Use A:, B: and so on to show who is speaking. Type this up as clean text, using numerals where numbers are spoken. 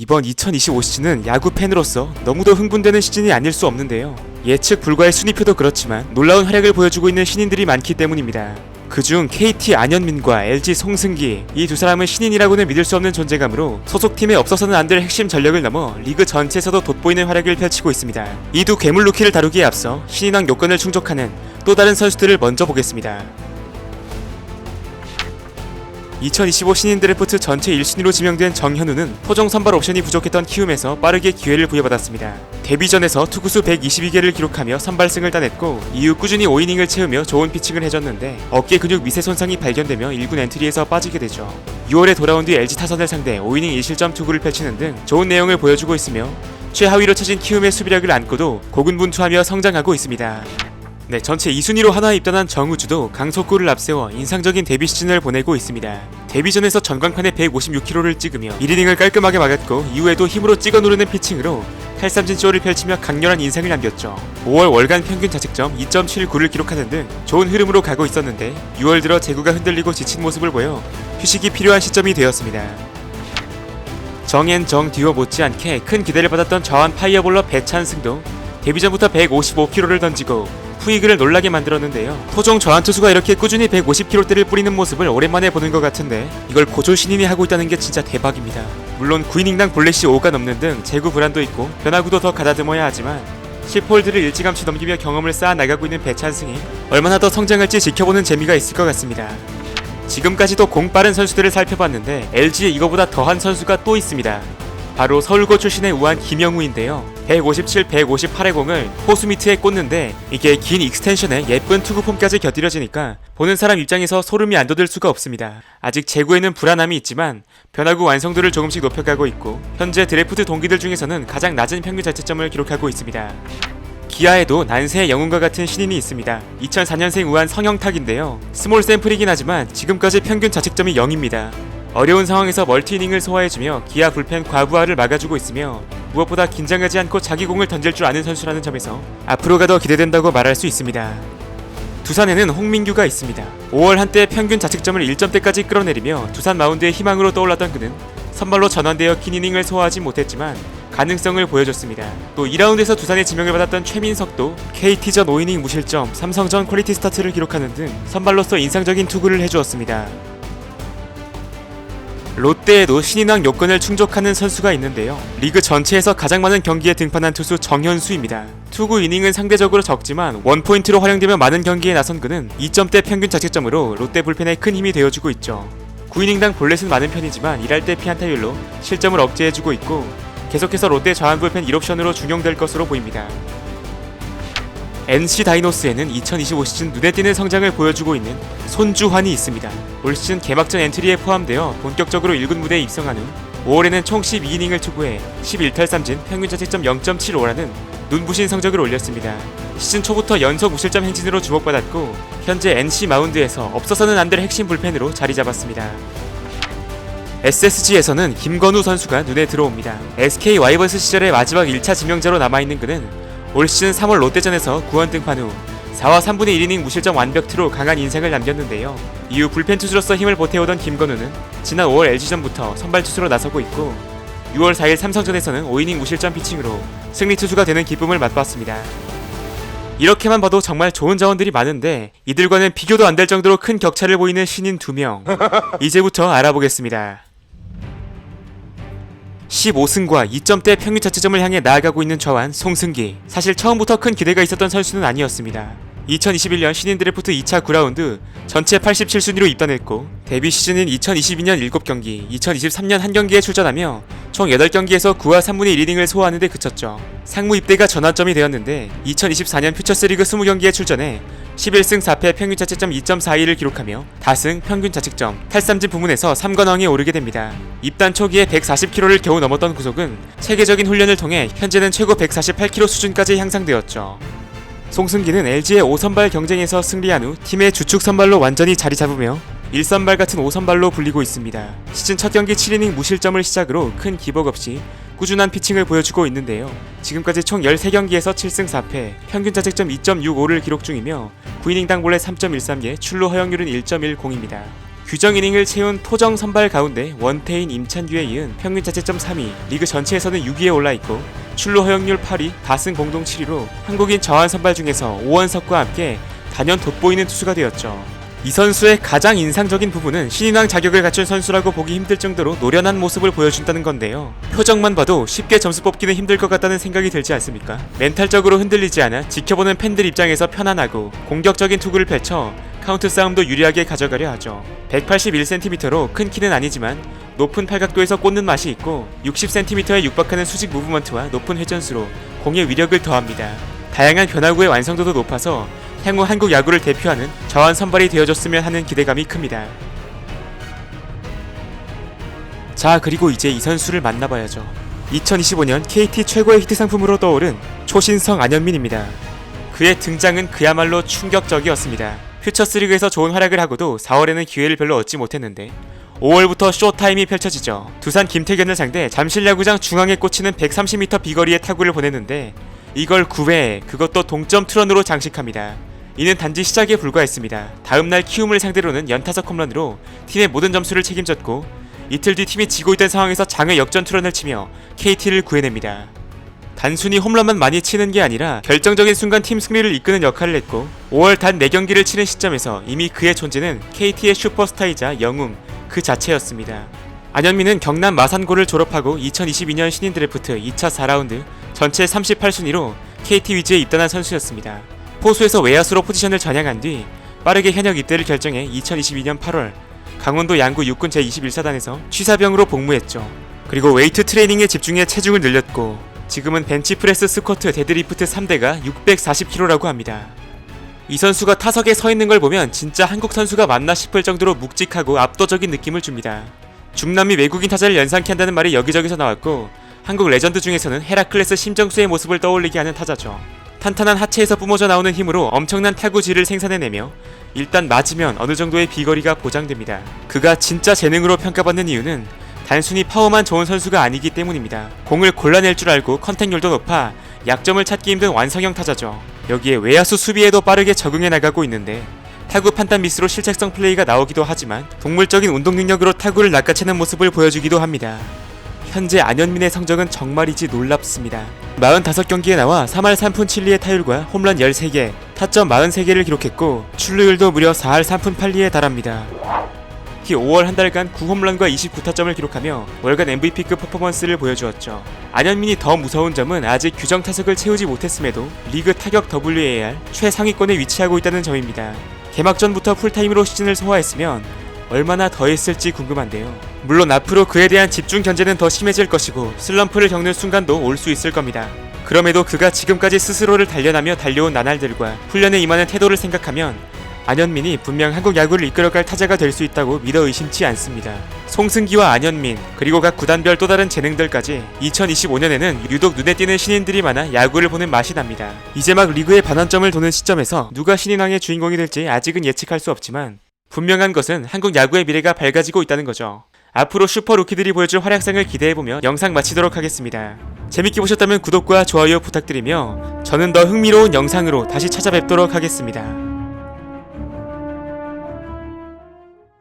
A: 이번 2025 시즌은 야구 팬으로서 너무도 흥분되는 시즌이 아닐 수 없는데요. 예측 불가의 순위표도 그렇지만 놀라운 활약을 보여주고 있는 신인들이 많기 때문입니다. 그중 KT 안현민과 LG 송승기, 이 두 사람은 신인이라고는 믿을 수 없는 존재감으로 소속팀에 없어서는 안 될 핵심 전력을 넘어 리그 전체에서도 돋보이는 활약을 펼치고 있습니다. 이 두 괴물 루키를 다루기에 앞서 신인왕 요건을 충족하는 또 다른 선수들을 먼저 보겠습니다. 2025 신인 드래프트 전체 1순위로 지명된 정현우는 토종 선발 옵션이 부족했던 키움에서 빠르게 기회를 부여받았습니다. 데뷔전에서 투구수 122개를 기록하며 선발승을 따냈고 이후 꾸준히 5이닝을 채우며 좋은 피칭을 해줬는데 어깨 근육 미세 손상이 발견되며 1군 엔트리에서 빠지게 되죠. 6월에 돌아온 뒤 LG 타선을 상대 5이닝 1실점 투구를 펼치는 등 좋은 내용을 보여주고 있으며 최하위로 처진 키움의 수비력을 안고도 고군분투하며 성장하고 있습니다. 전체 2순위로 하나에 입단한 정우주도 강속구를 앞세워 인상적인 데뷔 시즌을 보내고 있습니다. 데뷔전에서 전광판에 156km를 찍으며 1이닝을 깔끔하게 막았고 이후에도 힘으로 찍어 누르는 피칭으로 탈삼진 쇼를 펼치며 강렬한 인상을 남겼죠. 5월 월간 평균 자책점 2.79를 기록하는 등 좋은 흐름으로 가고 있었는데 6월 들어 제구가 흔들리고 지친 모습을 보여 휴식이 필요한 시점이 되었습니다. 정앤정 듀오 못지않게 큰 기대를 받았던 저한 파이어볼러 배찬승도 데뷔전부터 155km를 던지고 푸이그를 놀라게 만들었는데요. 토종 저한 투수가 이렇게 꾸준히 150km대를 뿌리는 모습을 오랜만에 보는 것 같은데 이걸 고졸 신인이 하고 있다는 게 진짜 대박입니다. 물론 9이닝당 볼넷이 5가 넘는 등 제구 불안도 있고 변화구도 더 가다듬어야 하지만 10홀드를 일찌감치 넘기며 경험을 쌓아 나가고 있는 배찬승이 얼마나 더 성장할지 지켜보는 재미가 있을 것 같습니다. 지금까지도 공 빠른 선수들을 살펴봤는데 LG에 이거보다 더한 선수가 또 있습니다. 바로 서울고 출신의 우한 김영우인데요. 157, 158의 공을 포수 미트에 꽂는데 이게 긴 익스텐션에 예쁜 투구 폼까지 곁들여지니까 보는 사람 입장에서 소름이 안 돋을 수가 없습니다. 아직 제구에는 불안함이 있지만 변화구 완성도를 조금씩 높여가고 있고 현재 드래프트 동기들 중에서는 가장 낮은 평균 자책점을 기록하고 있습니다. 기아에도 난세의 영웅과 같은 신인이 있습니다. 2004년생 우한 성형탁인데요. 스몰 샘플이긴 하지만 지금까지 평균 자책점이 0입니다. 어려운 상황에서 멀티이닝을 소화해주며 기아 불펜 과부하를 막아주고 있으며 무엇보다 긴장하지 않고 자기 공을 던질 줄 아는 선수라는 점에서 앞으로가 더 기대된다고 말할 수 있습니다. 두산에는 홍민규가 있습니다. 5월 한때 평균 자책점을 1점대까지 끌어내리며 두산 마운드의 희망으로 떠올랐던 그는 선발로 전환되어 긴 이닝을 소화하지 못했지만 가능성을 보여줬습니다. 또 2라운드에서 두산의 지명을 받았던 최민석도 KT전 5이닝 무실점, 삼성전 퀄리티 스타트를 기록하는 등 선발로서 인상적인 투구를 해주었습니다. 롯데에도 신인왕 요건을 충족하는 선수가 있는데요. 리그 전체에서 가장 많은 경기에 등판한 투수 정현수입니다. 투구 이닝은 상대적으로 적지만 원포인트로 활용되며 많은 경기에 나선 그는 2점대 평균 자책점으로 롯데 불펜에 큰 힘이 되어주고 있죠. 9이닝당 볼넷은 많은 편이지만 일할 때 피안타율로 실점을 억제해주고 있고 계속해서 롯데 좌완 불펜 1옵션으로 중용될 것으로 보입니다. NC 다이노스에는 2025 시즌 눈에 띄는 성장을 보여주고 있는 손주환이 있습니다. 올 시즌 개막전 엔트리에 포함되어 본격적으로 1군 무대에 입성한 후 5월에는 총 12이닝을 투구해 11탈삼진 평균 자책점 0.75라는 눈부신 성적을 올렸습니다. 시즌 초부터 연속 무실점 행진으로 주목받았고 현재 NC 마운드에서 없어서는 안 될 핵심 불펜으로 자리 잡았습니다. SSG에서는 김건우 선수가 눈에 들어옵니다. SK 와이번스 시절의 마지막 1차 지명자로 남아있는 그는 올 시즌 3월 롯데전에서 구원 등판 후 4와 3분의 1이닝 무실점 완벽투로 강한 인상을 남겼는데요. 이후 불펜 투수로서 힘을 보태오던 김건우는 지난 5월 LG전부터 선발 투수로 나서고 있고 6월 4일 삼성전에서는 5이닝 무실점 피칭으로 승리 투수가 되는 기쁨을 맛봤습니다. 이렇게만 봐도 정말 좋은 자원들이 많은데 이들과는 비교도 안 될 정도로 큰 격차를 보이는 신인 2명. 이제부터 알아보겠습니다. 15승과 2점대 평균 자책점을 향해 나아가고 있는 좌완 송승기. 사실 처음부터 큰 기대가 있었던 선수는 아니었습니다. 2021년 신인 드래프트 2차 9라운드 전체 87순위로 입단했고 데뷔 시즌인 2022년 7경기, 2023년 1경기에 출전하며 총 8경기에서 9와 3분의 1이닝을 소화하는 데 그쳤죠. 상무 입대가 전환점이 되었는데 2024년 퓨처스리그 20경기에 출전해 11승 4패 평균 자책점 2.42를 기록하며 다승, 평균 자책점, 탈삼진 부문에서 3관왕에 오르게 됩니다. 입단 초기에 140km를 겨우 넘었던 구속은 체계적인 훈련을 통해 현재는 최고 148km 수준까지 향상되었죠. 송승기는 LG의 5선발 경쟁에서 승리한 후 팀의 주축 선발로 완전히 자리 잡으며 1선발 같은 5선발로 불리고 있습니다. 시즌 첫 경기 7이닝 무실점을 시작으로 큰 기복 없이 꾸준한 피칭을 보여주고 있는데요. 지금까지 총 13경기에서 7승 4패, 평균 자책점 2.65를 기록 중이며 9이닝당 볼넷 3.13개, 출루 허용률은 1.10입니다. 규정 이닝을 채운 토정 선발 가운데 원태인, 임찬규에 이은 평균 자책점 3위, 리그 전체에서는 6위에 올라있고 출루 허용률 8위, 다승 공동 7위로 한국인 저한 선발 중에서 오원석과 함께 단연 돋보이는 투수가 되었죠. 이 선수의 가장 인상적인 부분은 신인왕 자격을 갖춘 선수라고 보기 힘들 정도로 노련한 모습을 보여준다는 건데요. 표정만 봐도 쉽게 점수 뽑기는 힘들 것 같다는 생각이 들지 않습니까? 멘탈적으로 흔들리지 않아 지켜보는 팬들 입장에서 편안하고 공격적인 투구를 펼쳐 카운트 싸움도 유리하게 가져가려 하죠. 181cm로 큰 키는 아니지만 높은 팔각도에서 꽂는 맛이 있고 60cm에 육박하는 수직 무브먼트와 높은 회전수로 공의 위력을 더합니다. 다양한 변화구의 완성도도 높아서 향후 한국 야구를 대표하는 저한 선발이 되어줬으면 하는 기대감이 큽니다. 자, 그리고 이제 이 선수를 만나봐야죠. 2025년 KT 최고의 히트 상품으로 떠오른 초신성 안현민입니다. 그의 등장은 그야말로 충격적이었습니다. 퓨처스리그에서 좋은 활약을 하고도 4월에는 기회를 별로 얻지 못했는데 5월부터 쇼타임이 펼쳐지죠. 두산 김태균을 상대 잠실야구장 중앙에 꽂히는 130m 비거리의 타구를 보냈는데 이걸 9회, 그것도 동점 투런으로 장식합니다. 이는 단지 시작에 불과했습니다. 다음날 키움을 상대로는 연타석 홈런으로 팀의 모든 점수를 책임졌고 이틀 뒤 팀이 지고 있던 상황에서 장외 역전 투런을 치며 KT를 구해냅니다. 단순히 홈런만 많이 치는 게 아니라 결정적인 순간 팀 승리를 이끄는 역할을 했고 5월 단 4경기를 치는 시점에서 이미 그의 존재는 KT의 슈퍼스타이자 영웅 그 자체였습니다. 안현민은 경남 마산고를 졸업하고 2022년 신인 드래프트 2차 4라운드 전체 38순위로 KT 위즈에 입단한 선수였습니다. 포수에서 외야수로 포지션을 전향한 뒤 빠르게 현역 입대를 결정해 2022년 8월 강원도 양구 육군 제21사단에서 취사병으로 복무했죠. 그리고 웨이트 트레이닝에 집중해 체중을 늘렸고 지금은 벤치프레스 스쿼트 데드리프트 3대가 640kg라고 합니다. 이 선수가 타석에 서 있는 걸 보면 진짜 한국 선수가 맞나 싶을 정도로 묵직하고 압도적인 느낌을 줍니다. 중남미 외국인 타자를 연상케 한다는 말이 여기저기서 나왔고 한국 레전드 중에서는 헤라클레스 심정수의 모습을 떠올리게 하는 타자죠. 탄탄한 하체에서 뿜어져 나오는 힘으로 엄청난 타구질을 생산해내며 일단 맞으면 어느 정도의 비거리가 보장됩니다. 그가 진짜 재능으로 평가받는 이유는 단순히 파워만 좋은 선수가 아니기 때문입니다. 공을 골라낼 줄 알고 컨택률도 높아 약점을 찾기 힘든 완성형 타자죠. 여기에 외야수 수비에도 빠르게 적응해 나가고 있는데 타구 판단 미스로 실책성 플레이가 나오기도 하지만 동물적인 운동 능력으로 타구를 낚아채는 모습을 보여주기도 합니다. 현재 안현민의 성적은 정말이지 놀랍습니다. 45경기에 나와 3할 3푼 7리의 타율과 홈런 13개, 타점 43개를 기록했고 출루율도 무려 4할 3푼 8리에 달합니다. 특히 5월 한 달간 9홈런과 29타점을 기록하며 월간 MVP급 퍼포먼스를 보여주었죠. 안현민이 더 무서운 점은 아직 규정 타석을 채우지 못했음에도 리그 타격 WAR 최상위권에 위치하고 있다는 점입니다. 개막전부터 풀타임으로 시즌을 소화했으면 얼마나 더 했을지 궁금한데요. 물론 앞으로 그에 대한 집중 견제는 더 심해질 것이고 슬럼프를 겪는 순간도 올 수 있을 겁니다. 그럼에도 그가 지금까지 스스로를 단련하며 달려온 나날들과 훈련에 임하는 태도를 생각하면 안현민이 분명 한국 야구를 이끌어갈 타자가 될 수 있다고 믿어 의심치 않습니다. 송승기와 안현민 그리고 각 구단별 또 다른 재능들까지 2025년에는 유독 눈에 띄는 신인들이 많아 야구를 보는 맛이 납니다. 이제 막 리그의 반환점을 도는 시점에서 누가 신인왕의 주인공이 될지 아직은 예측할 수 없지만 분명한 것은 한국 야구의 미래가 밝아지고 있다는 거죠. 앞으로 슈퍼 루키들이 보여줄 활약상을 기대해보며 영상 마치도록 하겠습니다. 재밌게 보셨다면 구독과 좋아요 부탁드리며 저는 더 흥미로운 영상으로 다시 찾아뵙도록 하겠습니다.